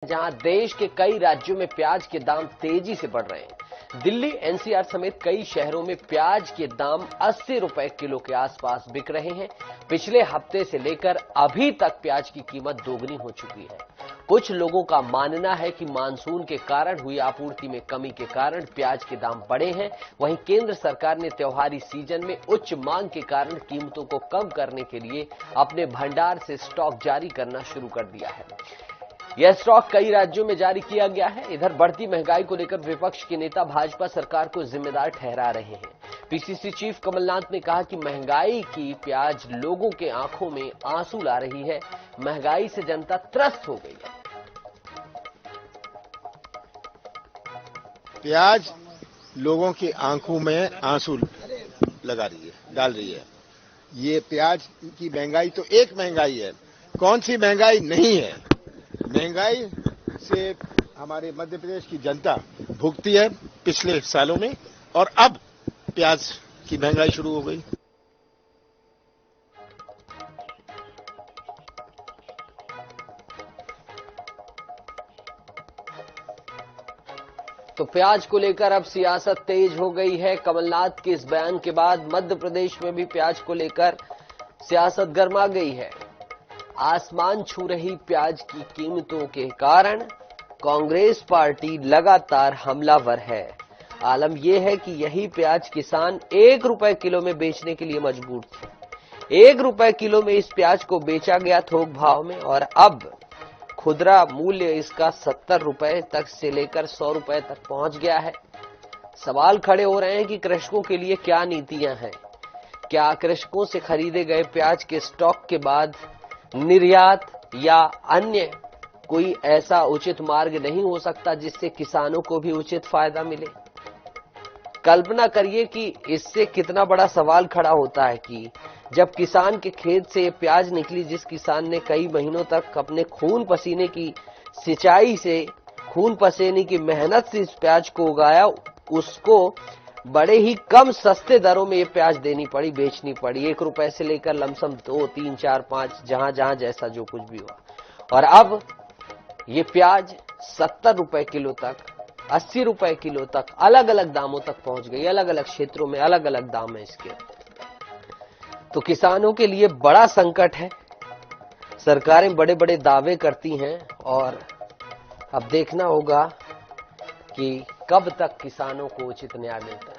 जहां देश के कई राज्यों में प्याज के दाम तेजी से बढ़ रहे हैं। दिल्ली, एनसीआर समेत कई शहरों में प्याज के दाम 80 रुपए किलो के आसपास बिक रहे हैं। पिछले हफ्ते से लेकर अभी तक प्याज की कीमत दोगुनी हो चुकी है। कुछ लोगों का मानना है कि मानसून के कारण हुई आपूर्ति में कमी के कारण प्याज के दाम बढ़े हैं। वहीं केंद्र सरकार ने त्योहारी सीजन में उच्च मांग के कारण कीमतों को कम करने के लिए अपने भंडार से स्टॉक जारी करना शुरू कर दिया है। यह स्टॉक कई राज्यों में जारी किया गया है। इधर बढ़ती महंगाई को लेकर विपक्ष के नेता भाजपा सरकार को जिम्मेदार ठहरा रहे हैं। पीसीसी चीफ कमलनाथ ने कहा कि महंगाई की प्याज लोगों के आंखों में आंसू ला रही है। महंगाई से जनता त्रस्त हो गई है। प्याज लोगों की आंखों में आंसू लगा रही है, डाल रही है। ये प्याज की महंगाई तो एक महंगाई है, कौन सी महंगाई नहीं है। महंगाई से हमारे मध्य प्रदेश की जनता भुगती है पिछले सालों में, और अब प्याज की महंगाई शुरू हो गई। तो प्याज को लेकर अब सियासत तेज हो गई है। कमलनाथ के इस बयान के बाद मध्य प्रदेश में भी प्याज को लेकर सियासत गर्मा गई है। आसमान छू रही प्याज की कीमतों के कारण कांग्रेस पार्टी लगातार हमलावर है। आलम यह है कि यही प्याज किसान 1 रुपए किलो में बेचने के लिए मजबूर थे। 1 रुपए किलो में इस प्याज को बेचा गया थोक भाव में, और अब खुदरा मूल्य इसका 70 रुपए तक से लेकर 100 रुपए तक पहुंच गया है। सवाल खड़े हो रहे हैं कि कृषकों के लिए क्या नीतियां हैं। क्या कृषकों से खरीदे गए प्याज के स्टॉक के बाद निर्यात या अन्य कोई ऐसा उचित मार्ग नहीं हो सकता जिससे किसानों को भी उचित फायदा मिले। कल्पना करिए कि इससे कितना बड़ा सवाल खड़ा होता है कि जब किसान के खेत से ये प्याज निकली, जिस किसान ने कई महीनों तक अपने खून पसीने की सिंचाई से, खून पसीने की मेहनत से इस प्याज को उगाया, उसको बड़े ही कम सस्ते दरों में ये प्याज देनी पड़ी, बेचनी पड़ी। 1 रुपए से लेकर लमसम 2, 3, 4, 5 जहां जैसा जो कुछ भी हुआ। और अब ये प्याज 70 रुपए किलो तक, 80 रुपए किलो तक, अलग अलग दामों तक पहुंच गई। अलग अलग क्षेत्रों में अलग अलग दाम है इसके। तो किसानों के लिए बड़ा संकट है। सरकारें बड़े बड़े दावे करती हैं और अब देखना होगा कि कब तक किसानों को उचित न्याय मिलता है।